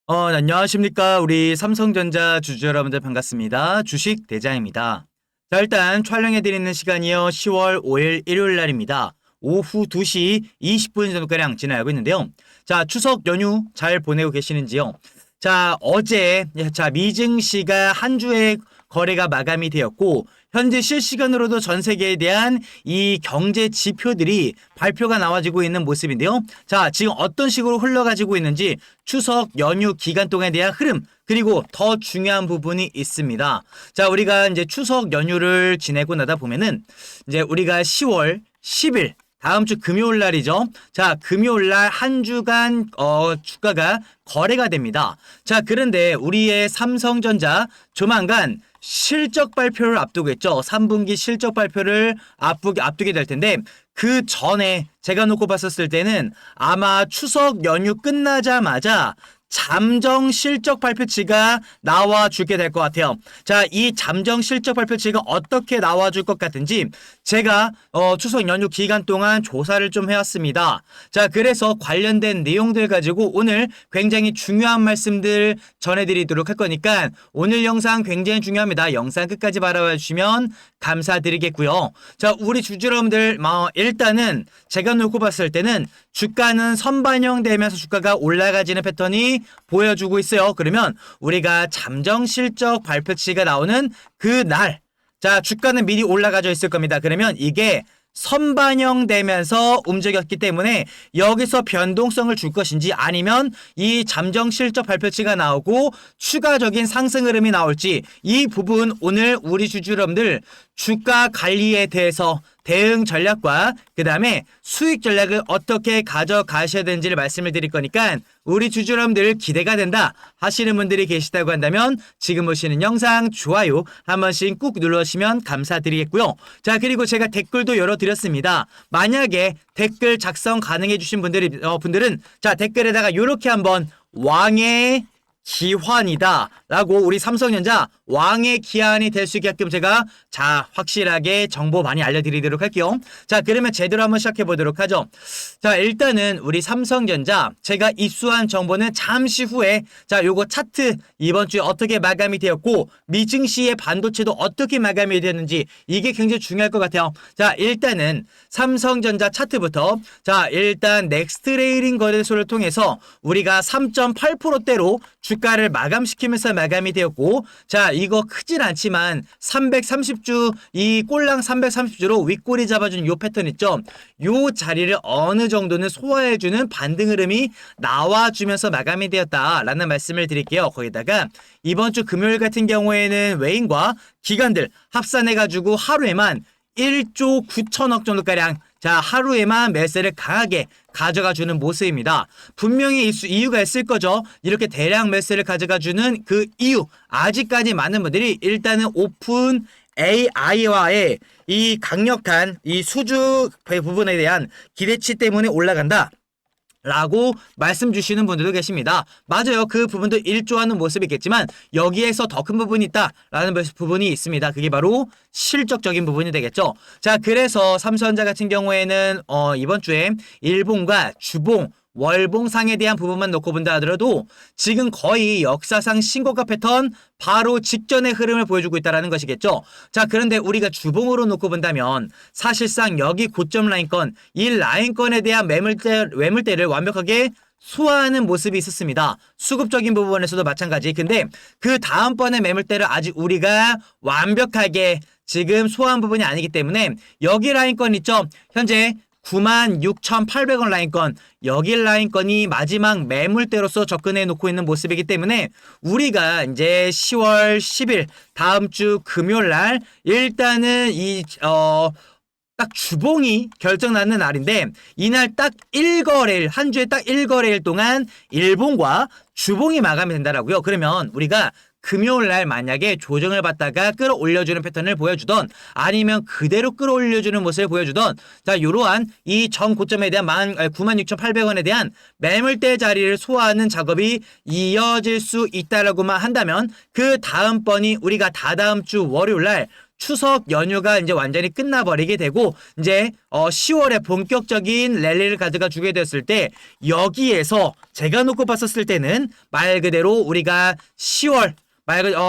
안녕하십니까. 우리 삼성전자 주주 여러분들 반갑습니다. 주식 대장입니다. 자, 일단 촬영해드리는 시간이요. 10월 5일 일요일 날입니다. 오후 2시 20분 정도가량 지나고 있는데요. 자, 추석 연휴 잘 보내고 계시는지요? 자, 어제, 미증시가 한 주의 거래가 마감이 되었고, 현재 실시간으로도 전 세계에 대한 이 경제 지표들이 발표가 나와지고 있는 모습인데요. 자, 지금 어떤 식으로 흘러가지고 있는지 추석 연휴 기간 동안에 대한 흐름, 그리고 더 중요한 부분이 있습니다. 자, 우리가 이제 추석 연휴를 지내고 나다 보면은 이제 우리가 10월 10일 다음 주 금요일 날이죠. 자, 금요일 날 한 주간 주가가 거래가 됩니다. 자, 그런데 우리의 삼성전자 조만간 실적 발표를 앞두고 있죠. 3분기 실적 발표를 앞두게 될 텐데 그 전에 제가 놓고 봤었을 때는 아마 추석 연휴 끝나자마자 잠정 실적 발표치가 나와주게 될 것 같아요. 자, 이 잠정 실적 발표치가 어떻게 나와줄 것 같은지 제가 추석 연휴 기간 동안 조사를 좀 해왔습니다. 자, 그래서 관련된 내용들 가지고 오늘 굉장히 중요한 말씀들 전해드리도록 할 거니까 오늘 영상 굉장히 중요합니다. 영상 끝까지 바라봐 주시면 감사드리겠고요. 자, 우리 주주 여러분들 일단은 제가 놓고 봤을 때는 주가는 선반영되면서 주가가 올라가지는 패턴이 보여주고 있어요. 그러면 우리가 잠정 실적 발표치가 나오는 그 날, 자, 주가는 미리 올라가져 있을 겁니다. 그러면 이게 선반영되면서 움직였기 때문에 여기서 변동성을 줄 것인지 아니면 이 잠정 실적 발표치가 나오고 추가적인 상승 흐름이 나올지 이 부분 오늘 우리 주주 여러분들 주가 관리에 대해서 대응 전략과 그 다음에 수익 전략을 어떻게 가져가셔야 되는지를 말씀을 드릴 거니까 우리 주주 여러분들 기대가 된다 하시는 분들이 계시다고 한다면 지금 보시는 영상 좋아요 한 번씩 꾹 눌러주시면 감사드리겠고요. 자, 그리고 제가 댓글도 열어드렸습니다. 만약에 댓글 작성 가능해 주신 분들은 자, 댓글에다가 이렇게 한번 왕의 기환이다 라고 우리 삼성전자 왕의 기한이 될 수 있게끔 제가 확실하게 정보 많이 알려드리도록 할게요. 자, 그러면 제대로 한번 시작해 보도록 하죠. 자, 일단은 우리 삼성전자 제가 입수한 정보는 잠시 후에 요거 차트 이번 주에 어떻게 마감이 되었고 미증시의 반도체도 어떻게 마감이 되었는지 이게 굉장히 중요할 것 같아요. 자, 일단은 삼성전자 차트부터 일단 넥스트레일링 거래소를 통해서 우리가 3.8%대로 주가를 마감시키면서 마감이 되었고, 자, 이거 크진 않지만 330주 이 꼴랑 330주로 윗꼬리 잡아주는 요 패턴 있죠. 요 자리를 어느 정도는 소화해주는 반등 흐름이 나와주면서 마감이 되었다라는 말씀을 드릴게요. 거기다가 이번 주 금요일 같은 경우에는 외인과 기관들 합산해가지고 하루에만 1조 9천억 정도가량 하루에만 매수를 강하게 가져가주는 모습입니다. 분명히 이유가 있을 거죠. 이렇게 대량 매수를 가져가주는 그 이유 아직까지 많은 분들이 일단은 오픈 AI와의 이 강력한 이 수주 부분에 대한 기대치 때문에 올라간다 라고 말씀 주시는 분들도 계십니다. 맞아요. 그 부분도 일조하는 모습이 있겠지만 여기에서 더 큰 부분이 있다라는 부분이 있습니다. 그게 바로 실적적인 부분이 되겠죠. 자, 그래서 삼성전자 같은 경우에는 이번 주에 일봉과 주봉 월봉상에 대한 부분만 놓고 본다 하더라도 지금 거의 역사상 신고가 패턴 바로 직전의 흐름을 보여주고 있다는 것이겠죠. 자, 그런데 우리가 주봉으로 놓고 본다면 사실상 여기 고점 라인권 이 라인권에 대한 매물대를 완벽하게 소화하는 모습이 있었습니다. 수급적인 부분에서도 마찬가지. 근데 그 다음번에 매물대를 아직 우리가 완벽하게 지금 소화한 부분이 아니기 때문에 여기 라인권 있죠. 현재 96,800원 라인권 여기 라인권이 마지막 매물대로서 접근해 놓고 있는 모습이기 때문에 우리가 이제 10월 10일 다음 주 금요일 날 일단은 딱 주봉이 결정나는 날인데 이날 딱 1거래일 한 주에 딱 1거래일 동안 일봉과 주봉이 마감이 된다라고요. 그러면 우리가 금요일 날 만약에 조정을 받다가 끌어올려주는 패턴을 보여주던 아니면 그대로 끌어올려주는 모습을 보여주던 이러한 이 전 고점에 대한 96,800원에 대한 매물대 자리를 소화하는 작업이 이어질 수 있다라고만 한다면 그 다음번이 우리가 다다음 주 월요일 날 추석 연휴가 이제 완전히 끝나버리게 되고 이제 10월에 본격적인 랠리를 가져가 주게 되었을 때 여기에서 제가 놓고 봤었을 때는 말 그대로 우리가 10월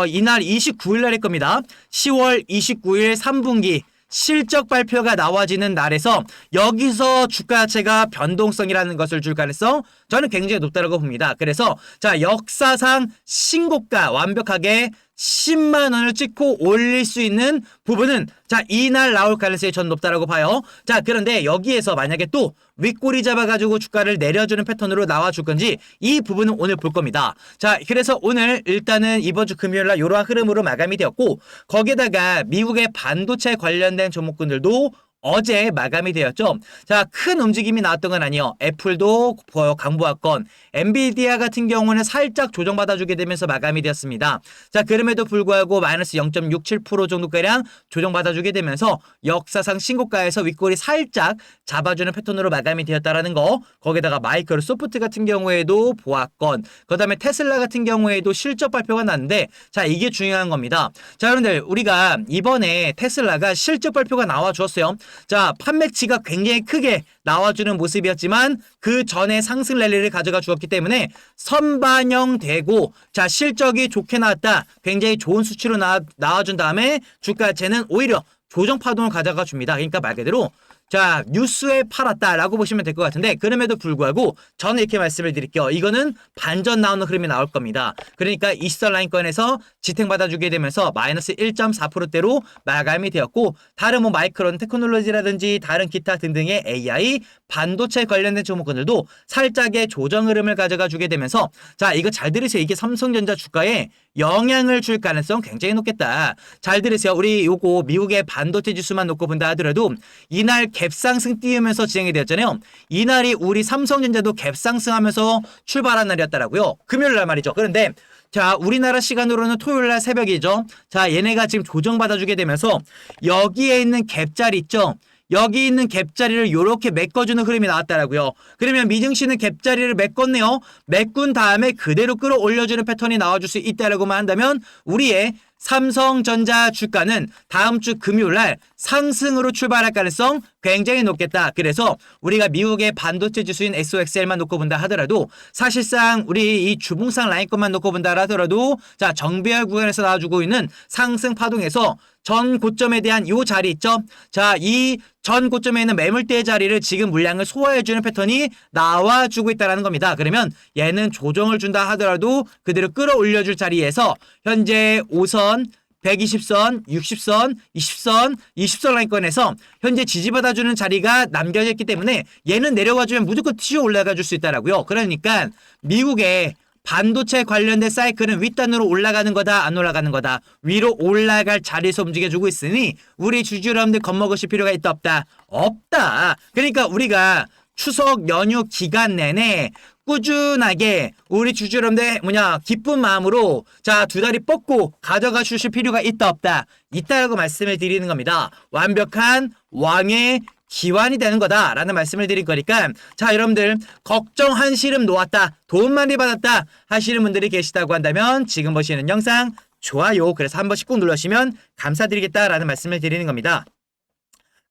이날 29일 날일 겁니다. 10월 29일 3분기 실적 발표가 나와지는 날에서 여기서 주가 자체가 변동성이라는 것을 줄 가능성 저는 굉장히 높다고 봅니다. 그래서 자 역사상 신고가 완벽하게 10만 원을 찍고 올릴 수 있는 부분은 자 이날 나올 가능성이 전 높다라고 봐요. 자 그런데 여기에서 만약에 또 윗꼬리 잡아가지고 주가를 내려주는 패턴으로 나와줄 건지 이 부분은 오늘 볼 겁니다. 자 그래서 오늘 일단은 이번 주 금요일날 이러한 흐름으로 마감이 되었고 거기다가 미국의 반도체 관련된 종목군들도 어제 마감이 되었죠. 자, 큰 움직임이 나왔던 건 아니에요. 애플도 강보합권, 엔비디아 같은 경우는 살짝 조정받아주게 되면서 마감이 되었습니다. 자, 그럼에도 불구하고 마이너스 0.67% 정도가량 조정받아주게 되면서 역사상 신고가에서 윗골이 살짝 잡아주는 패턴으로 마감이 되었다라는 거. 거기다가 마이크로소프트 같은 경우에도 보합권, 그 다음에 테슬라 같은 경우에도 실적 발표가 났는데 자, 이게 중요한 겁니다. 자, 여러분들 우리가 이번에 테슬라가 실적 발표가 나와 주었어요. 자, 판매치가 굉장히 크게 나와주는 모습이었지만 그 전에 상승 랠리를 가져가 주었기 때문에 선반영되고 자 실적이 좋게 나왔다. 굉장히 좋은 수치로 나와준 다음에 주가체는 오히려 조정 파동을 가져가 줍니다. 그러니까 말 그대로 자 뉴스에 팔았다라고 보시면 될 것 같은데 그럼에도 불구하고 저는 이렇게 말씀을 드릴게요. 이거는 반전 나오는 흐름이 나올 겁니다. 그러니까 20선 라인권에서 지탱받아주게 되면서 마이너스 1.4%대로 마감이 되었고 다른 뭐 마이크론 테크놀로지라든지 다른 기타 등등의 AI 반도체 관련된 종목들도 살짝의 조정 흐름을 가져가 주게 되면서 자 이거 잘 들으세요. 이게 삼성전자 주가에 영향을 줄 가능성 굉장히 높겠다. 잘 들으세요. 우리 요거 미국의 반도체 지수만 놓고 본다 하더라도 이날 갭상승 띄우면서 진행이 되었잖아요. 이날이 우리 삼성전자도 갭상승하면서 출발한 날이었더라고요. 금요일 날 말이죠. 그런데 자 우리나라 시간으로는 토요일 날 새벽이죠. 자 얘네가 지금 조정받아주게 되면서 여기에 있는 갭자리 있죠. 여기 있는 갭자리를 이렇게 메꿔주는 흐름이 나왔더라고요. 그러면 미증시는 갭자리를 메꿨네요. 메꾼 다음에 그대로 끌어올려주는 패턴이 나와줄 수 있다라고만 한다면 우리의 삼성전자 주가는 다음 주 금요일날 상승으로 출발할 가능성 굉장히 높겠다. 그래서 우리가 미국의 반도체 지수인 SOXL만 놓고 본다 하더라도 사실상 우리 이 주봉상 라인권만 놓고 본다 하더라도 자 정배열 구간에서 나와주고 있는 상승 파동에서 전 고점에 대한 이 자리 있죠. 자, 이 전 고점에 있는 매물대의 자리를 지금 물량을 소화해주는 패턴이 나와주고 있다는 겁니다. 그러면 얘는 조정을 준다 하더라도 그대로 끌어올려줄 자리에서 현재 5선, 120선, 60선, 20선, 20선 라인권에서 현재 지지받아주는 자리가 남겨져 있기 때문에 얘는 내려와주면 무조건 튀어 올라가 줄 수 있다라고요. 그러니까 미국의 반도체 관련된 사이클은 윗단으로 올라가는 거다 안 올라가는 거다 위로 올라갈 자리에서 움직여주고 있으니 우리 주주 여러분들 겁먹으실 필요가 있다 없다? 없다. 그러니까 우리가 추석 연휴 기간 내내 꾸준하게 우리 주주 여러분들 기쁜 마음으로 자 두 다리 뻗고 가져가 주실 필요가 있다 없다? 있다라고 말씀을 드리는 겁니다. 완벽한 왕의 기환이 되는 거다라는 말씀을 드릴 거니까 자 여러분들 걱정 한시름 놓았다 돈 많이 받았다 하시는 분들이 계시다고 한다면 지금 보시는 영상 좋아요 그래서 한 번씩 꾹 눌러주시면 감사드리겠다라는 말씀을 드리는 겁니다.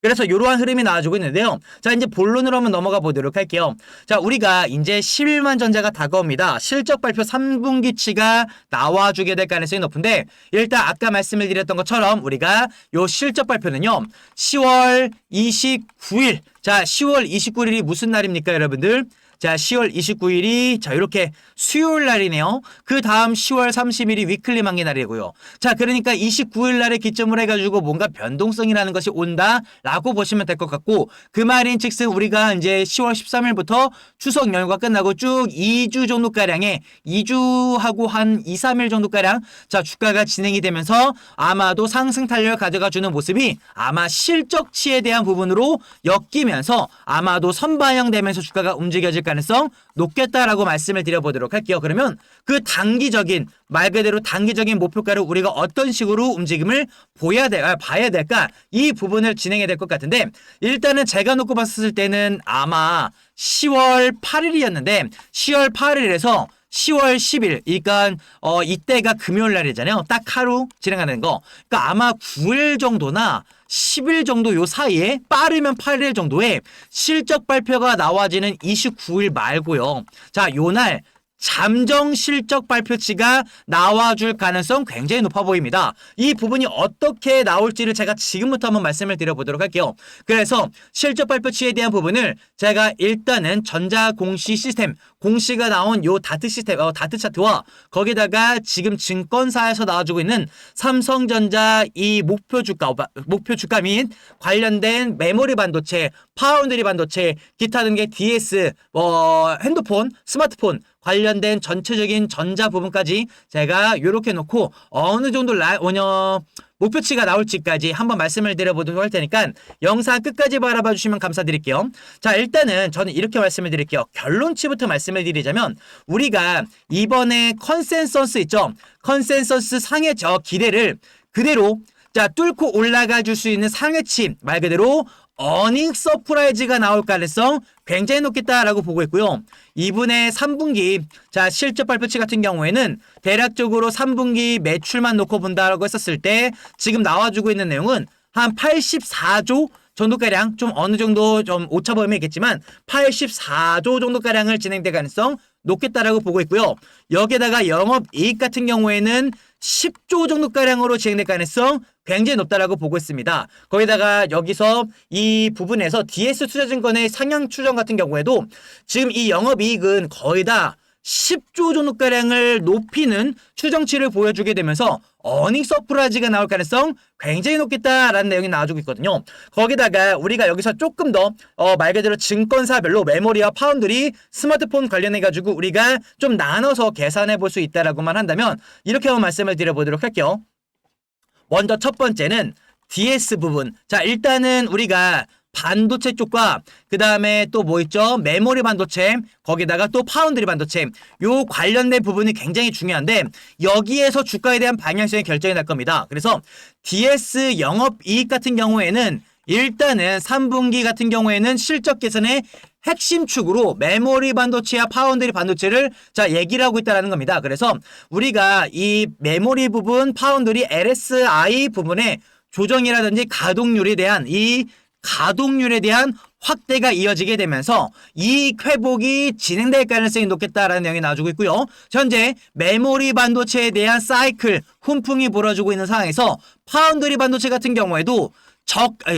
그래서 이러한 흐름이 나와주고 있는데요. 자 이제 본론으로 한번 넘어가 보도록 할게요. 자 우리가 이제 11만 전자가 다가옵니다. 실적 발표 3분기치가 나와주게 될 가능성이 높은데 일단 아까 말씀을 드렸던 것처럼 우리가 요 실적 발표는요. 10월 29일 자 10월 29일이 무슨 날입니까 여러분들? 자 10월 29일이 자 이렇게 수요일 날이네요. 그 다음 10월 30일이 위클리 만기 날이고요. 자 그러니까 29일 날에 기점을 해가지고 뭔가 변동성이라는 것이 온다라고 보시면 될 것 같고 그 말인즉슨 우리가 이제 10월 13일부터 추석 연휴가 끝나고 쭉 2주 정도가량의 2주하고 한 2, 3일 정도가량 자 주가가 진행이 되면서 아마도 상승 탄력을 가져가주는 모습이 아마 실적치에 대한 부분으로 엮이면서 아마도 선반영되면서 주가가 움직여질 가능성 높겠다라고 말씀을 드려보도록 할게요. 그러면 그 단기적인 말 그대로 단기적인 목표가를 우리가 어떤 식으로 움직임을 봐야 될까 이 부분을 진행해야 될 것 같은데 일단은 제가 놓고 봤을 때는 아마 10월 8일이었는데 10월 8일에서 10월 10일, 그러니까 이때가 금요일 날이잖아요. 딱 하루 진행하는 거. 그러니까 아마 9일 정도나 10일 정도 요 사이에 빠르면 8일 정도에 실적 발표가 나와지는 29일 말고요. 자, 요날 잠정 실적 발표치가 나와줄 가능성 굉장히 높아 보입니다. 이 부분이 어떻게 나올지를 제가 지금부터 한번 말씀을 드려보도록 할게요. 그래서 실적 발표치에 대한 부분을 제가 일단은 전자공시 시스템, 공시가 나온 요 다트 시스템, 다트 차트와 거기다가 지금 증권사에서 나와주고 있는 삼성전자 이 목표 주가 및 관련된 메모리 반도체, 파운드리 반도체, 기타 등의 DS, 핸드폰, 스마트폰 관련된 전체적인 전자 부분까지 제가 이렇게 놓고 어느 정도 목표치가 나올지까지 한번 말씀을 드려보도록 할 테니까 영상 끝까지 바라봐 주시면 감사드릴게요. 자, 일단은 저는 이렇게 말씀을 드릴게요. 결론치부터 말씀을 드리자면 우리가 이번에 컨센서스 있죠? 컨센서스 상의 기대를 그대로 자 뚫고 올라가 줄 수 있는 상회치 말 그대로 어닝 서프라이즈가 나올 가능성 굉장히 높겠다라고 보고 있고요. 이분의 3분기 자 실적 발표치 같은 경우에는 대략적으로 3분기 매출만 놓고 본다라고 했었을 때 지금 나와주고 있는 내용은 한 84조 정도가량 좀 어느 정도 좀 오차범위 있겠지만 84조 정도가량을 진행될 가능성 높겠다라고 보고 있고요. 여기에다가 영업이익 같은 경우에는 10조 정도가량으로 진행될 가능성 굉장히 높다라고 보고 있습니다. 거기다가 여기서 이 부분에서 DS투자증권의 상향 추정 같은 경우에도 지금 이 영업이익은 거의 다 10조 정도가량을 높이는 추정치를 보여주게 되면서 어닝 서프라이즈가 나올 가능성 굉장히 높겠다라는 내용이 나와주고 있거든요. 거기다가 우리가 여기서 조금 더 말 그대로 증권사별로 메모리와 파운드리, 스마트폰 관련해가지고 우리가 좀 나눠서 계산해 볼 수 있다라고만 한다면 이렇게 한번 말씀을 드려보도록 할게요. 먼저 첫 번째는 DS 부분. 자, 일단은 우리가 반도체 쪽과 그 다음에 또 뭐 있죠? 메모리 반도체, 거기다가 또 파운드리 반도체 요 관련된 부분이 굉장히 중요한데 여기에서 주가에 대한 방향성이 결정이 날 겁니다. 그래서 DS 영업이익 같은 경우에는 일단은 3분기 같은 경우에는 실적 개선의 핵심 축으로 메모리 반도체와 파운드리 반도체를 자 얘기를 하고 있다는 겁니다. 그래서 우리가 이 메모리 부분, 파운드리, LSI 부분의 조정이라든지 가동률에 대한 확대가 이어지게 되면서 이 회복이 진행될 가능성이 높겠다라는 내용이 나와주고 있고요. 현재 메모리 반도체에 대한 사이클, 훈풍이 불어주고 있는 상황에서 파운드리 반도체 같은 경우에도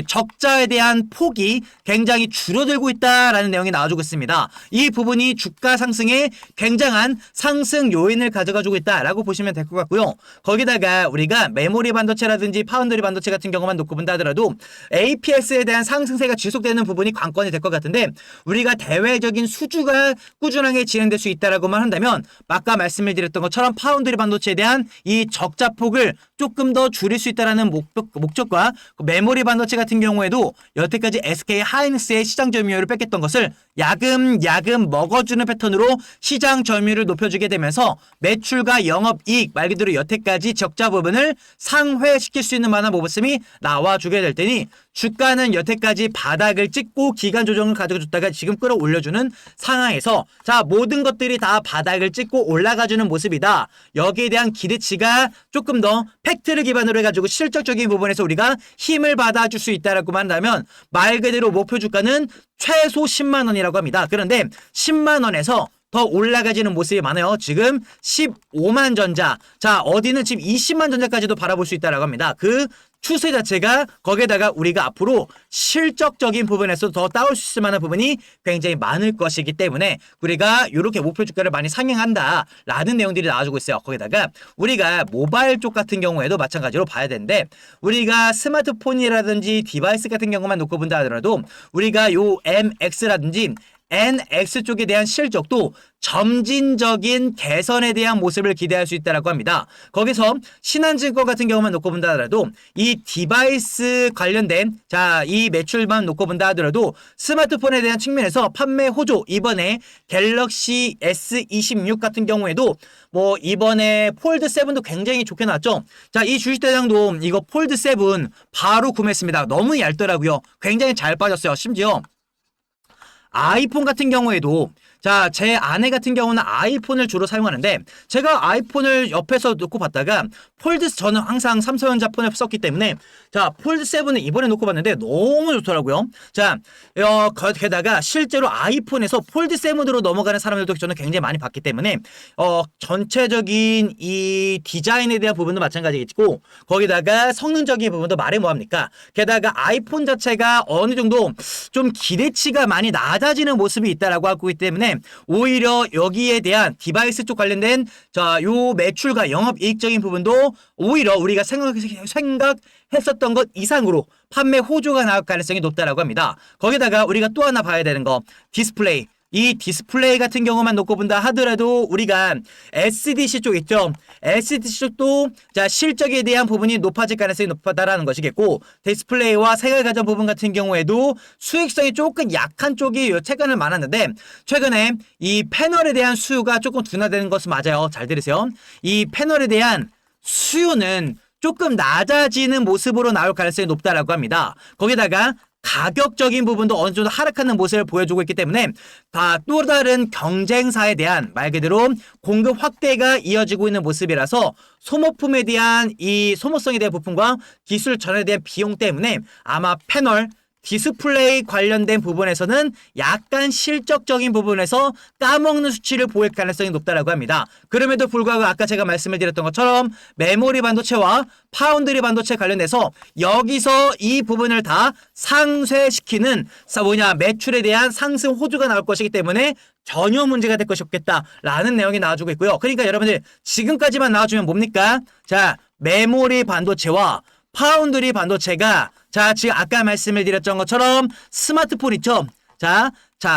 적자에 대한 폭이 굉장히 줄어들고 있다라는 내용이 나와주고 있습니다. 이 부분이 주가 상승에 굉장한 상승 요인을 가져가주고 있다라고 보시면 될 것 같고요. 거기다가 우리가 메모리 반도체라든지 파운드리 반도체 같은 경우만 놓고 본다 하더라도 APS에 대한 상승세가 지속되는 부분이 관건이 될 것 같은데 우리가 대외적인 수주가 꾸준하게 진행될 수 있다라고만 한다면 아까 말씀을 드렸던 것처럼 파운드리 반도체에 대한 이 적자 폭을 조금 더 줄일 수 있다라는 목적과 메모리 반도체 같은 경우에도 여태까지 SK 하이닉스의 시장 점유율을 뺏겼던 것을 야금야금 먹어주는 패턴으로 시장 점유율을 높여주게 되면서 매출과 영업이익 말 그대로 여태까지 적자 부분을 상회시킬 수 있는 만한 모습이 나와주게 될 테니 주가는 여태까지 바닥을 찍고 기간 조정을 가져줬다가 지금 끌어올려주는 상황에서 자 모든 것들이 다 바닥을 찍고 올라가주는 모습이다. 여기에 대한 기대치가 조금 더 팩트를 기반으로 해가지고 실적적인 부분에서 우리가 힘을 받아줄 수 있다라고만 한다면 말 그대로 목표 주가는 최소 10만 원이라고 합니다. 그런데 10만 원에서 더 올라가지는 모습이 많아요. 지금 15만 전자, 자 어디는 지금 20만 전자까지도 바라볼 수 있다라고 합니다. 그 추세 자체가 거기에다가 우리가 앞으로 실적적인 부분에서 더 따올 수 있을 만한 부분이 굉장히 많을 것이기 때문에 우리가 이렇게 목표 주가를 많이 상향한다라는 내용들이 나와주고 있어요. 거기다가 우리가 모바일 쪽 같은 경우에도 마찬가지로 봐야 되는데 우리가 스마트폰이라든지 디바이스 같은 경우만 놓고 본다 하더라도 우리가 요 MX라든지 NX 쪽에 대한 실적도 점진적인 개선에 대한 모습을 기대할 수 있다고 합니다. 거기서 신한증권 같은 경우만 놓고 본다 하더라도 이 디바이스 관련된 이 매출만 놓고 본다 하더라도 스마트폰에 대한 측면에서 판매 호조 이번에 갤럭시 S26 같은 경우에도 뭐 이번에 폴드 7도 굉장히 좋게 나왔죠. 자, 이 주식대장도 이거 폴드 7 바로 구매했습니다. 너무 얇더라고요. 굉장히 잘 빠졌어요. 심지어 아이폰 같은 경우에도 자, 제 아내 같은 경우는 아이폰을 주로 사용하는데 제가 아이폰을 옆에서 놓고 봤다가 폴드 저는 항상 삼성전자 폰을 썼기 때문에 자, 폴드 7을 이번에 놓고 봤는데 너무 좋더라고요. 자, 게다가 실제로 아이폰에서 폴드 7으로 넘어가는 사람들도 저는 굉장히 많이 봤기 때문에 전체적인 이 디자인에 대한 부분도 마찬가지겠고 거기다가 성능적인 부분도 말해 뭐합니까? 게다가 아이폰 자체가 어느 정도 좀 기대치가 많이 낮아지는 모습이 있다라고 하고 있기 때문에 오히려 여기에 대한 디바이스 쪽 관련된 자, 요 매출과 영업이익적인 부분도 오히려 우리가 생각했었던 것 이상으로 판매 호조가 나올 가능성이 높다라고 합니다. 거기다가 우리가 또 하나 봐야 되는 거 디스플레이. 이 디스플레이 같은 경우만 놓고 본다 하더라도 우리가 SDC 쪽 있죠. SDC 쪽도 자 실적에 대한 부분이 높아질 가능성이 높다라는 것이겠고 디스플레이와 생활가전 부분 같은 경우에도 수익성이 조금 약한 쪽이 최근에 많았는데 최근에 이 패널에 대한 수요가 조금 둔화되는 것은 맞아요. 잘 들으세요. 이 패널에 대한 수요는 조금 낮아지는 모습으로 나올 가능성이 높다라고 합니다. 거기다가 가격적인 부분도 어느 정도 하락하는 모습을 보여주고 있기 때문에 또 다른 경쟁사에 대한 말 그대로 공급 확대가 이어지고 있는 모습이라서 소모품에 대한 이 소모성에 대한 부분과 기술 전환에 대한 비용 때문에 아마 패널 디스플레이 관련된 부분에서는 약간 실적적인 부분에서 까먹는 수치를 보일 가능성이 높다라고 합니다. 그럼에도 불구하고 아까 제가 말씀을 드렸던 것처럼 메모리 반도체와 파운드리 반도체 관련해서 여기서 이 부분을 다 상쇄시키는 매출에 대한 상승 호조가 나올 것이기 때문에 전혀 문제가 될 것이 없겠다라는 내용이 나와주고 있고요. 그러니까 여러분들 지금까지만 나와주면 뭡니까? 자, 메모리 반도체와 파운드리 반도체가 자, 지금 아까 말씀을 드렸던 것처럼 스마트폰 있죠? 자,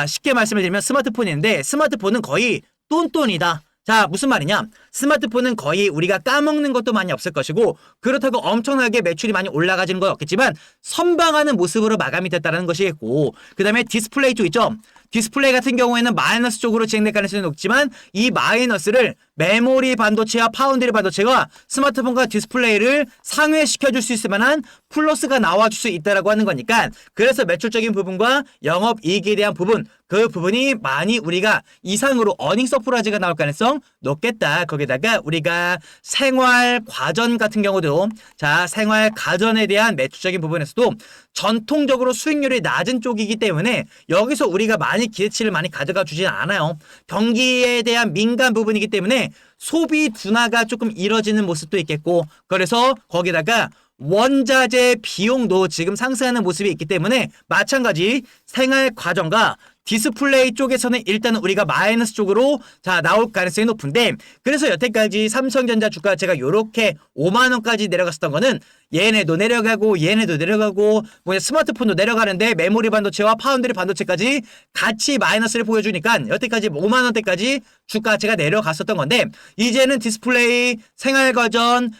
쉽게 말씀을 드리면 스마트폰인데 스마트폰은 거의 똔똔이다. 자, 무슨 말이냐? 스마트폰은 거의 우리가 까먹는 것도 많이 없을 것이고 그렇다고 엄청나게 매출이 많이 올라가지는 건 없겠지만 선방하는 모습으로 마감이 됐다는 것이겠고 그 다음에 디스플레이 쪽 있죠? 디스플레이 같은 경우에는 마이너스 쪽으로 진행될 가능성이 높지만 이 마이너스를 메모리 반도체와 파운드리 반도체가 스마트폰과 디스플레이를 상회시켜줄 수 있을 만한 플러스가 나와줄 수 있다라고 하는 거니까 그래서 매출적인 부분과 영업이익에 대한 부분 그 부분이 많이 우리가 이상으로 어닝 서프라이즈가 나올 가능성 높겠다. 거기다가 우리가 생활 과전 같은 경우도 자 생활 가전에 대한 매출적인 부분에서도 전통적으로 수익률이 낮은 쪽이기 때문에 여기서 우리가 많이 기대치를 많이 가져가 주진 않아요. 경기에 대한 민감 부분이기 때문에 소비 둔화가 조금 이뤄지는 모습도 있겠고 그래서 거기다가 원자재 비용도 지금 상승하는 모습이 있기 때문에 마찬가지 생활 과정과 디스플레이 쪽에서는 일단 우리가 마이너스 쪽으로 자 나올 가능성이 높은데 그래서 여태까지 삼성전자 주가 제가 요렇게 5만원까지 내려갔었던 거는 얘네도 내려가고 얘네도 내려가고 스마트폰도 내려가는데 메모리 반도체와 파운드리 반도체까지 같이 마이너스를 보여주니까 여태까지 5만원대까지 주가 제가 내려갔었던 건데 이제는 디스플레이 생활가전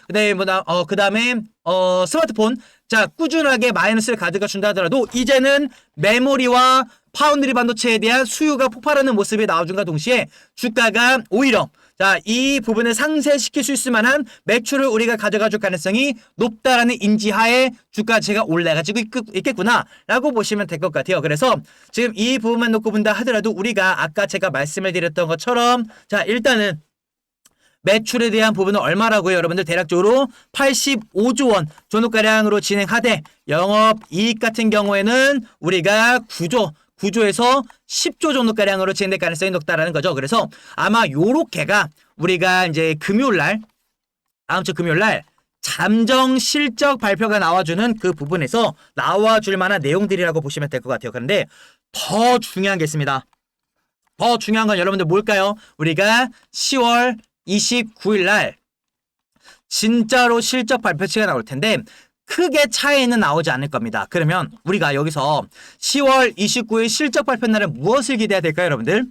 그다음에 스마트폰 자 꾸준하게 마이너스를 가져가 준다 하더라도 이제는 메모리와 파운드리 반도체에 대한 수요가 폭발하는 모습이 나와준과 동시에 주가가 오히려 자, 이 부분을 상쇄시킬 수 있을 만한 매출을 우리가 가져가 줄 가능성이 높다라는 인지하에 주가 제가 올라가지고 있겠구나라고 보시면 될 것 같아요. 그래서 지금 이 부분만 놓고 본다 하더라도 우리가 아까 제가 말씀을 드렸던 것처럼 자, 일단은 매출에 대한 부분은 얼마라고요? 여러분들 대략적으로 85조 원 정도가량으로 진행하되 영업이익 같은 경우에는 우리가 9조에서 10조 정도가량으로 진행될 가능성이 높다라는 거죠. 그래서 아마 요렇게가 우리가 이제 다음 주 금요일날 잠정 실적 발표가 나와주는 그 부분에서 나와줄 만한 내용들이라고 보시면 될 것 같아요. 그런데 더 중요한 게 있습니다. 더 중요한 건 여러분들 뭘까요? 우리가 10월 29일 날 진짜로 실적 발표치가 나올 텐데 크게 차이는 나오지 않을 겁니다. 그러면 우리가 여기서 10월 29일 실적 발표 날은 무엇을 기대해야 될까요, 여러분들?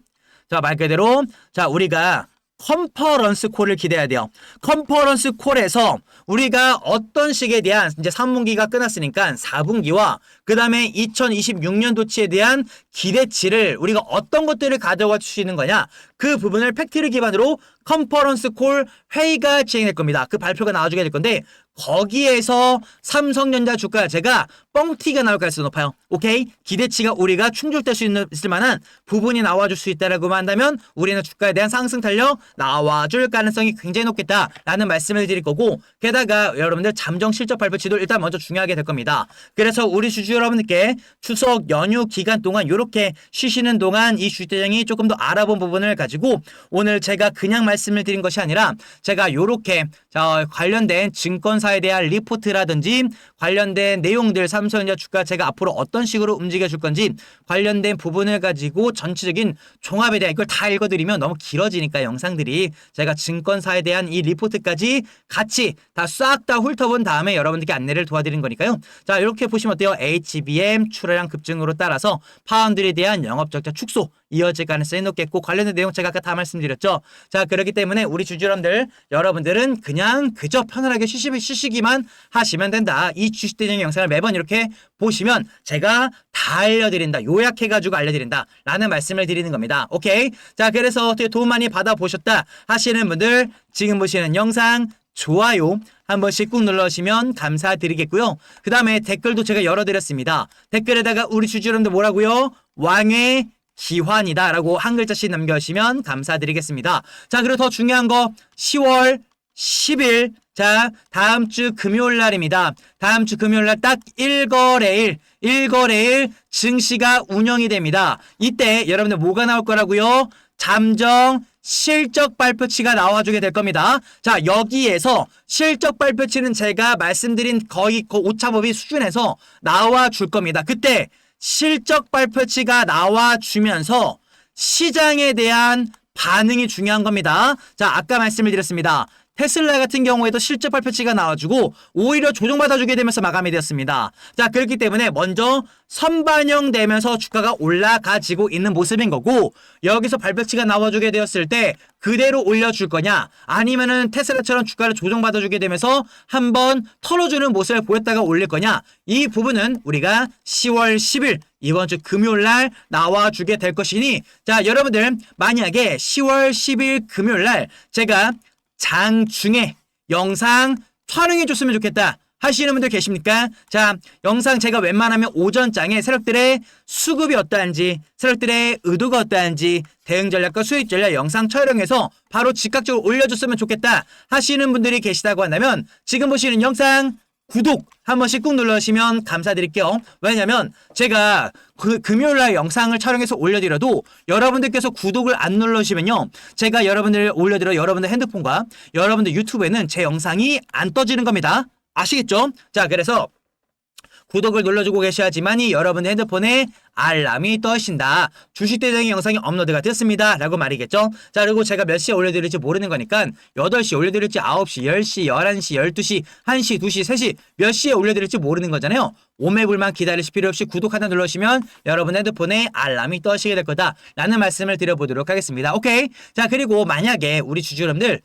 자, 말 그대로 자, 우리가 컨퍼런스 콜을 기대해야 돼요. 컨퍼런스 콜에서 우리가 어떤 식에 대한 이제 3분기가 끝났으니까 4분기와 그 다음에 2026년도치에 대한 기대치를 우리가 어떤 것들을 가져가 주시는 거냐 그 부분을 팩트를 기반으로 컨퍼런스 콜 회의가 진행될 겁니다. 그 발표가 나와주게 될 건데 거기에서 삼성전자 주가 제가 뻥튀기가 나올 가능성이 높아요. 오케이? 기대치가 우리가 충족될 수 있을 만한 부분이 나와줄 수 있다라고만 한다면 우리는 주가에 대한 상승 탄력 나와줄 가능성이 굉장히 높겠다라는 말씀을 드릴 거고 게다가 여러분들 잠정 실적 발표치도 일단 먼저 중요하게 될 겁니다. 그래서 우리 주주 여러분들께 추석 연휴 기간 동안 이렇게 쉬시는 동안 이 주대장이 조금 더 알아본 부분을 가지고 오늘 제가 그냥 말씀을 드린 것이 아니라 제가 이렇게 관련된 증권사에 대한 리포트라든지 관련된 내용들 삼성전자 주가 제가 앞으로 어떤 식으로 움직여 줄 건지 관련된 부분을 가지고 전체적인 종합에 대한 이걸 다 읽어드리면 너무 길어지니까 영상들이 제가 증권사에 대한 이 리포트까지 같이 다 싹 다 훑어본 다음에 여러분들께 안내를 도와드린 거니까요. 자 이렇게 보시면 어때요? HBM 출하량 급증으로 따라서 파운드에 대한 영업적자 축소 이어질 가능성이 높겠고 관련된 내용 제가 아까 다 말씀드렸죠. 자 그렇기 때문에 우리 여러분들은 그냥 그저 편안하게 쉬시기만 하시면 된다. 이 주식대장 영상을 매번 이렇게 보시면 제가 다 알려드린다. 요약해가지고 알려드린다. 라는 말씀을 드리는 겁니다. 오케이? 자 그래서 어떻게 도움 많이 받아보셨다 하시는 분들 지금 보시는 영상 좋아요 한 번씩 꾹 눌러주시면 감사드리겠고요. 그 다음에 댓글도 제가 열어드렸습니다. 댓글에다가 우리 주주 여러분들 뭐라고요? 왕의 기환이다 라고 한 글자씩 남겨주시면 감사드리겠습니다. 자 그리고 더 중요한 거 10월 10일 자 다음 주 금요일 날입니다. 다음 주 금요일 날 딱 1거래일 증시가 운영이 됩니다. 이때 여러분들 뭐가 나올 거라고요? 잠정 실적 발표치가 나와주게 될 겁니다. 자 여기에서 실적 발표치는 제가 말씀드린 거의 오차범위 수준에서 나와줄 겁니다. 그때 실적 발표치가 나와주면서 시장에 대한 반응이 중요한 겁니다. 자 아까 말씀을 드렸습니다. 테슬라 같은 경우에도 실적 발표치가 나와주고 오히려 조정받아주게 되면서 마감이 되었습니다. 자 그렇기 때문에 먼저 선반영되면서 주가가 올라가지고 있는 모습인 거고 여기서 발표치가 나와주게 되었을 때 그대로 올려줄 거냐 아니면은 테슬라처럼 주가를 조정받아주게 되면서 한번 털어주는 모습을 보였다가 올릴 거냐 이 부분은 우리가 10월 10일 이번 주 금요일 날 나와주게 될 것이니 자 여러분들 만약에 10월 10일 금요일 날 제가 장중에 영상 촬영해 줬으면 좋겠다 하시는 분들 계십니까? 자 영상 제가 웬만하면 오전장에 세력들의 수급이 어떠한지 세력들의 의도가 어떠한지 대응 전략과 수익 전략 영상 촬영해서 바로 즉각적으로 올려줬으면 좋겠다 하시는 분들이 계시다고 한다면 지금 보시는 영상 구독 한 번씩 꾹 눌러주시면 감사드릴게요. 왜냐면 제가 금요일날 영상을 촬영해서 올려드려도 여러분들께서 구독을 안 눌러주시면요. 제가 여러분들 올려드려 여러분들 핸드폰과 여러분들 유튜브에는 제 영상이 안 떠지는 겁니다. 아시겠죠? 자 그래서 구독을 눌러주고 계셔야지만이 여러분의 핸드폰에 알람이 떠신다. 주식대장의 영상이 업로드가 됐습니다. 라고 말이겠죠. 자 그리고 제가 몇 시에 올려드릴지 모르는 거니까 8시 올려드릴지 9시, 10시, 11시, 12시, 1시, 2시, 3시 몇 시에 올려드릴지 모르는 거잖아요. 오매불만 기다리실 필요 없이 구독 하나 눌러주시면 여러분 핸드폰에 알람이 떠시게 될 거다. 라는 말씀을 드려보도록 하겠습니다. 오케이? 자 그리고 만약에 우리 주주 여러분들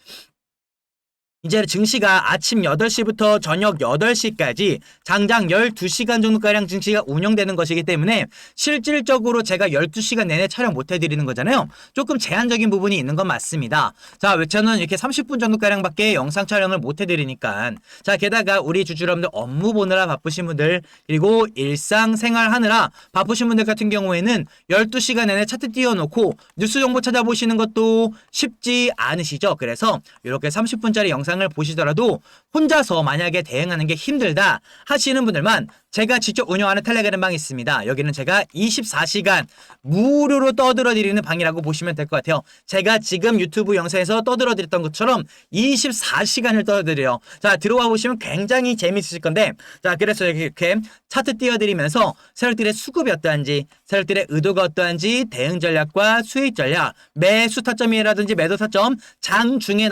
이제 증시가 아침 8시부터 저녁 8시까지 장장 12시간 정도가량 증시가 운영되는 것이기 때문에 실질적으로 제가 12시간 내내 촬영 못 해드리는 거잖아요. 조금 제한적인 부분이 있는 건 맞습니다. 자, 저는 이렇게 30분 정도가량밖에 영상 촬영을 못 해드리니까 자, 게다가 우리 주주 여러분들 업무 보느라 바쁘신 분들 그리고 일상생활 하느라 바쁘신 분들 같은 경우에는 12시간 내내 차트 띄워놓고 뉴스 정보 찾아보시는 것도 쉽지 않으시죠. 그래서 이렇게 30분짜리 영상을 보시더라도 혼자서 만약에 대응하는 게 힘들다 하시는 분들만 제가 직접 운영하는 텔레그램 방이 있습니다. 여기는 제가 24시간 무료로 떠들어드리는 방이라고 보시면 될 것 같아요. 제가 지금 유튜브 영상에서 떠들어드렸던 것처럼 24시간을 떠들어드려요. 자 들어와 보시면 굉장히 재밌으실 건데 자 그래서 이렇게 차트 띄워드리면서 세력들의 수급이 어떠한지 세력들의 의도가 어떠한지 대응 전략과 수익 전략 매수 타점이라든지 매도 타점 장중에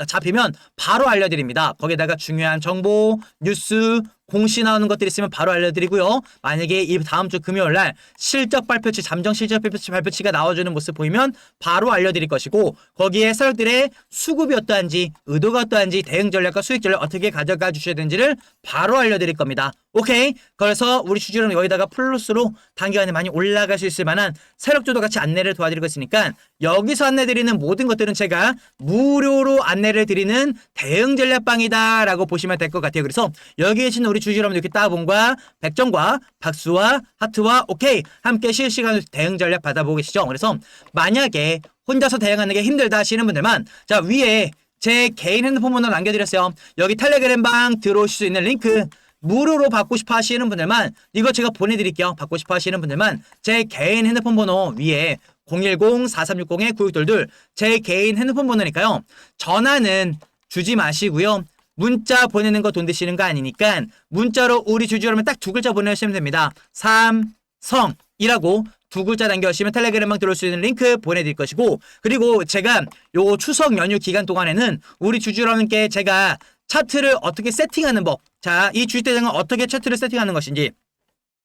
잡히면 바로 알려드립니다. 거기다가 중요한 정보 뉴스 공시 나오는 것들이 있으면 바로 알려드리고요. 만약에 이 다음 주 금요일 날 실적 발표치, 잠정 실적 발표치가 나와주는 모습 보이면 바로 알려드릴 것이고, 거기에 세력들의 수급이 어떠한지, 의도가 어떠한지, 대응 전략과 수익 전략 어떻게 가져가 주셔야 되는지를 바로 알려드릴 겁니다. 오케이? 그래서 우리 주주는 여기다가 플러스로 단기간에 많이 올라갈 수 있을 만한 세력주도 같이 안내를 도와드리고 있으니까, 여기서 안내드리는 모든 것들은 제가 무료로 안내를 드리는 대응 전략방이다 라고 보시면 될 것 같아요. 그래서 여기 계신 우리 주주 여러분들, 이렇게 따봉과 백정과 박수와 하트와 오케이 함께 실시간으로 대응 전략 받아보고 계시죠. 그래서 만약에 혼자서 대응하는 게 힘들다 하시는 분들만, 자, 위에 제 개인 핸드폰 번호 남겨드렸어요. 여기 텔레그램 방 들어오실 수 있는 링크, 무료로 받고 싶어 하시는 분들만 이거 제가 보내드릴게요. 받고 싶어 하시는 분들만 제 개인 핸드폰 번호 위에 010-4360-9622 제 개인 핸드폰 번호니까요. 전화는 주지 마시고요. 문자 보내는 거 돈 드시는 거 아니니까 문자로 우리 주주 여러분 딱 두 글자 보내주시면 됩니다. 삼성이라고 두 글자 남겨주시면 텔레그램방 들어올 수 있는 링크 보내드릴 것이고, 그리고 제가 요 추석 연휴 기간 동안에는 우리 주주 여러분께 제가 차트를 어떻게 세팅하는 법, 자, 이 주식대장은 어떻게 차트를 세팅하는 것인지,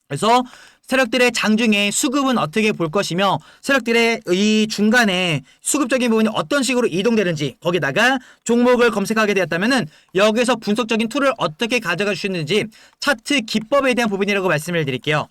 그래서 세력들의 장중에 수급은 어떻게 볼 것이며 세력들의 이 중간에 수급적인 부분이 어떤 식으로 이동되는지, 거기다가 종목을 검색하게 되었다면은 여기서 분석적인 툴을 어떻게 가져가 주시는지 차트 기법에 대한 부분이라고 말씀을 드릴게요.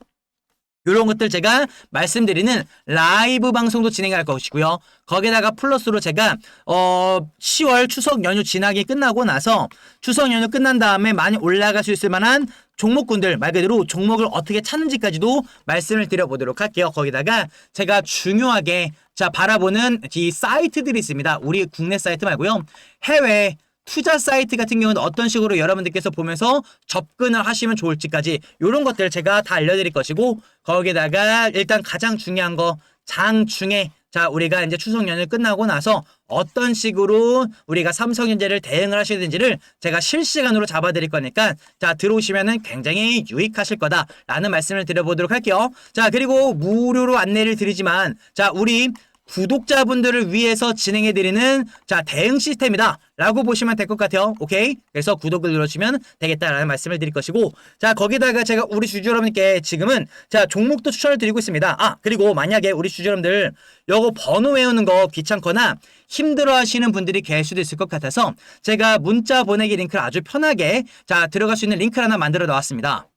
이런 것들 제가 말씀드리는 라이브 방송도 진행할 것이고요. 거기다가 플러스로 제가 10월 추석 연휴 지나기 끝나고 나서 추석 연휴 끝난 다음에 많이 올라갈 수 있을 만한 종목군들, 말 그대로 종목을 어떻게 찾는지까지도 말씀을 드려보도록 할게요. 거기다가 제가 중요하게 자 바라보는 이 사이트들이 있습니다. 우리 국내 사이트 말고요. 해외 투자 사이트 같은 경우는 어떤 식으로 여러분들께서 보면서 접근을 하시면 좋을지까지 이런 것들 제가 다 알려드릴 것이고, 거기다가 일단 가장 중요한 거 장중에, 자, 우리가 이제 추석 연휴 끝나고 나서 어떤 식으로 우리가 삼성전자를 대응을 하셔야 되는지를 제가 실시간으로 잡아드릴 거니까, 자, 들어오시면은 굉장히 유익하실 거다라는 말씀을 드려보도록 할게요. 자, 그리고 무료로 안내를 드리지만, 자, 우리 구독자분들을 위해서 진행해드리는 자 대응 시스템이다 라고 보시면 될 것 같아요. 오케이? 그래서 구독을 눌러주시면 되겠다라는 말씀을 드릴 것이고, 자 거기다가 제가 우리 주주 여러분께 지금은 자 종목도 추천을 드리고 있습니다. 아 그리고 만약에 우리 주주 여러분들 요거 번호 외우는 거 귀찮거나 힘들어 하시는 분들이 계실 수도 있을 것 같아서 제가 문자 보내기 링크를 아주 편하게 자 들어갈 수 있는 링크를 하나 만들어 놓았습니다.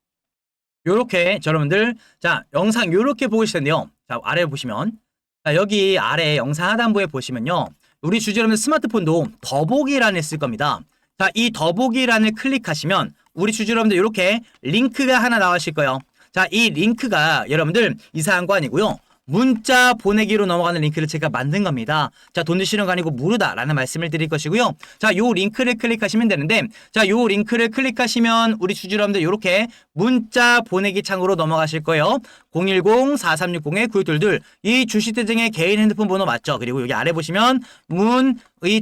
요렇게 여러분들 자 영상 요렇게 보고 계실 텐데요. 자 아래 보시면 자, 여기 아래 영상 하단부에 보시면요. 우리 주주 여러분 스마트폰도 더보기란을 있을 겁니다. 자, 이 더보기란을 클릭하시면 우리 주주 여러분들 이렇게 링크가 하나 나오실 거예요. 자, 이 링크가 여러분들 이상한 거 아니고요. 문자 보내기로 넘어가는 링크를 제가 만든 겁니다. 자, 돈 드시는 거 아니고 무료다라는 말씀을 드릴 것이고요. 자, 요 링크를 클릭하시면 되는데, 자, 요 링크를 클릭하시면 우리 주주 여러분들 이렇게 문자 보내기 창으로 넘어가실 거예요. 010-4360-9622 이 주식대장의 개인 핸드폰 번호 맞죠? 그리고 여기 아래 보시면 문의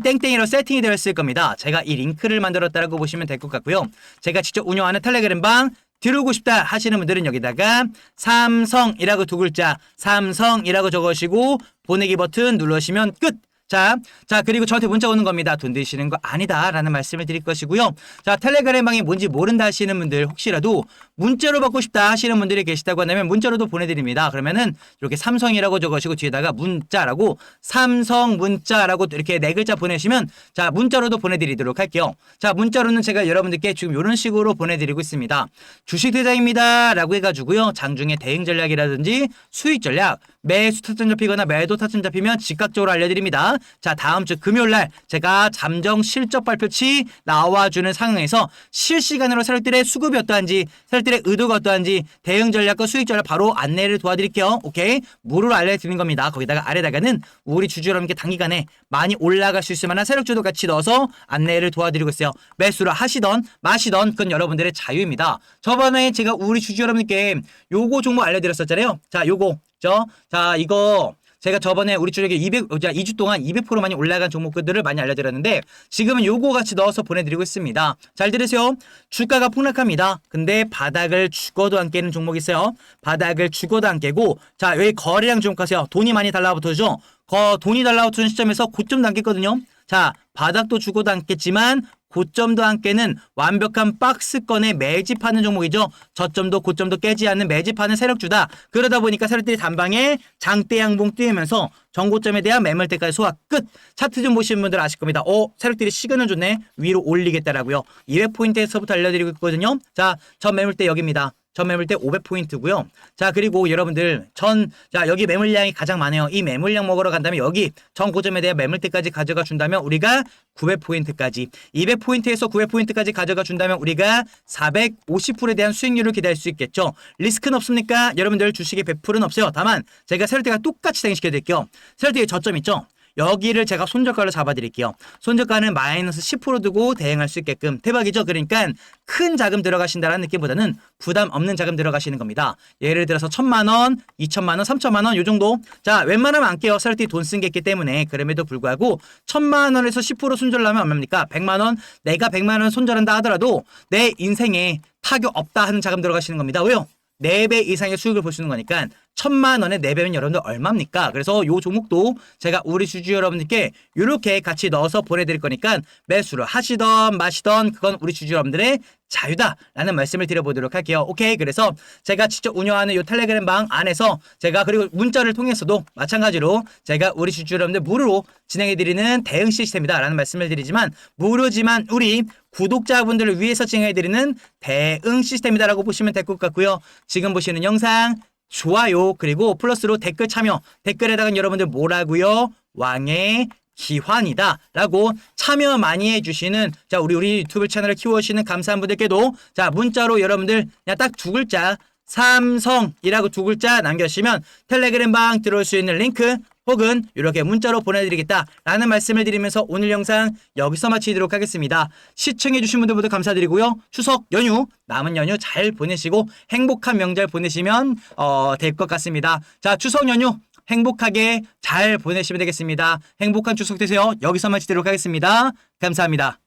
땡땡이로 세팅이 되어 있을 겁니다. 제가 이 링크를 만들었다라고 보시면 될 것 같고요. 제가 직접 운영하는 텔레그램 방 들어오고 싶다 하시는 분들은 여기다가 삼성이라고 두 글자 삼성이라고 적으시고 보내기 버튼 누르시면 끝! 자, 그리고 저한테 문자 오는 겁니다. 돈 드시는 거 아니다 라는 말씀을 드릴 것이고요. 자, 텔레그램 방이 뭔지 모른다 하시는 분들 혹시라도 문자로 받고 싶다 하시는 분들이 계시다고 한다면 문자로도 보내드립니다. 그러면은 이렇게 삼성이라고 적으시고 뒤에다가 문자라고 삼성 문자라고 이렇게 네 글자 보내시면 자, 문자로도 보내드리도록 할게요. 자, 문자로는 제가 여러분들께 지금 이런 식으로 보내드리고 있습니다. 주식대장입니다 라고 해가지고요. 장중에 대응 전략이라든지 수익 전략, 매수 타점 잡히거나 매도 타점 잡히면 즉각적으로 알려드립니다. 자, 다음 주 금요일날 제가 잠정 실적 발표치 나와주는 상황에서 실시간으로 세력들의 수급이 어떠한지, 세력들의 의도가 어떠한지, 대응 전략과 수익 전략 바로 안내를 도와드릴게요. 오케이? 무료로 알려드리는 겁니다. 거기다가 아래다가는 우리 주주 여러분께 단기간에 많이 올라갈 수 있을 만한 세력주도 같이 넣어서 안내를 도와드리고 있어요. 매수를 하시던 마시던 그건 여러분들의 자유입니다. 저번에 제가 우리 주주 여러분께 요거 종목 알려드렸었잖아요. 자, 요거 자, 이거 제가 저번에 우리 주력에 2주 동안 200% 많이 올라간 종목들을 많이 알려드렸는데 지금은 요거 같이 넣어서 보내드리고 있습니다. 잘 들으세요. 주가가 폭락합니다. 근데 바닥을 죽어도 안 깨는 종목이 있어요. 바닥을 죽어도 안 깨고 자 여기 거래량 주목하세요. 돈이 많이 달라붙어죠. 돈이 달라붙는 시점에서 고점도 안 깼거든요. 자 바닥도 죽어도 안 깼지만 고점도 함께는 완벽한 박스권에 매집하는 종목이죠. 저점도 고점도 깨지 않는 매집하는 세력주다. 그러다 보니까 세력들이 단방에 장대 양봉 띄우면서 전고점에 대한 매물대까지 소화 끝. 차트 좀 보시는 분들 아실 겁니다. 세력들이 시그널 줬네. 위로 올리겠다라고요. 200포인트에서부터 알려드리고 있거든요. 자, 전 매물대 여기입니다. 전 매물대 500포인트고요. 자, 그리고 여러분들 여기 매물량이 가장 많아요. 이 매물량 먹으러 간다면 여기 전 고점에 대한 매물대까지 가져가 준다면 우리가 900포인트까지, 200포인트에서 900포인트까지 가져가 준다면 우리가 450%에 대한 수익률을 기대할 수 있겠죠. 리스크는 없습니까? 여러분들 주식의 100%는 없어요. 다만 제가 세력대가 똑같이 진행시켜 드릴게요. 세력대의 저점 있죠? 여기를 제가 손절가로 잡아드릴게요. 손절가는 마이너스 10% 두고 대응할 수 있게끔. 대박이죠? 그러니까 큰 자금 들어가신다는 느낌보다는 부담 없는 자금 들어가시는 겁니다. 예를 들어서 1,000만원, 2,000만원, 3,000만원 요 정도. 자, 웬만하면 안 깨요. 세력들이 돈 쓴 게 있기 때문에. 그럼에도 불구하고 1,000만원에서 10% 손절하면 얼마입니까? 100만원. 내가 100만원 손절한다 하더라도 내 인생에 타격 없다 하는 자금 들어가시는 겁니다. 왜요? 4배 이상의 수익을 볼 수 있는 거니까 1,000만 원에 4배면 여러분들 얼마입니까? 그래서 요 종목도 제가 우리 주주 여러분들께 이렇게 같이 넣어서 보내드릴 거니까 매수를 하시던 마시던 그건 우리 주주 여러분들의 자유다라는 말씀을 드려보도록 할게요. 오케이. 그래서 제가 직접 운영하는 요 텔레그램 방 안에서 제가 그리고 문자를 통해서도 마찬가지로 제가 우리 주주 여러분들 무료로 진행해드리는 대응 시스템이다 라는 말씀을 드리지만 무료지만 우리 구독자분들을 위해서 진행해드리는 대응 시스템이다라고 보시면 될 것 같고요. 지금 보시는 영상 좋아요 그리고 플러스로 댓글 참여, 댓글에다가 여러분들 뭐라고요? 왕의 기환이다 라고 참여 많이 해주시는 우리 유튜브 채널을 키워주시는 감사한 분들께도 문자로 여러분들 그냥 딱 2글자 삼성이라고 2글자 남겨주시면 텔레그램 방 들어올 수 있는 링크 혹은 이렇게 문자로 보내드리겠다라는 말씀을 드리면서 오늘 영상 여기서 마치도록 하겠습니다. 시청해주신 분들 모두 감사드리고요. 추석 연휴 남은 연휴 잘 보내시고 행복한 명절 보내시면 될 것 같습니다. 자, 추석 연휴 행복하게 잘 보내시면 되겠습니다. 행복한 추석 되세요. 여기서 마치도록 하겠습니다. 감사합니다.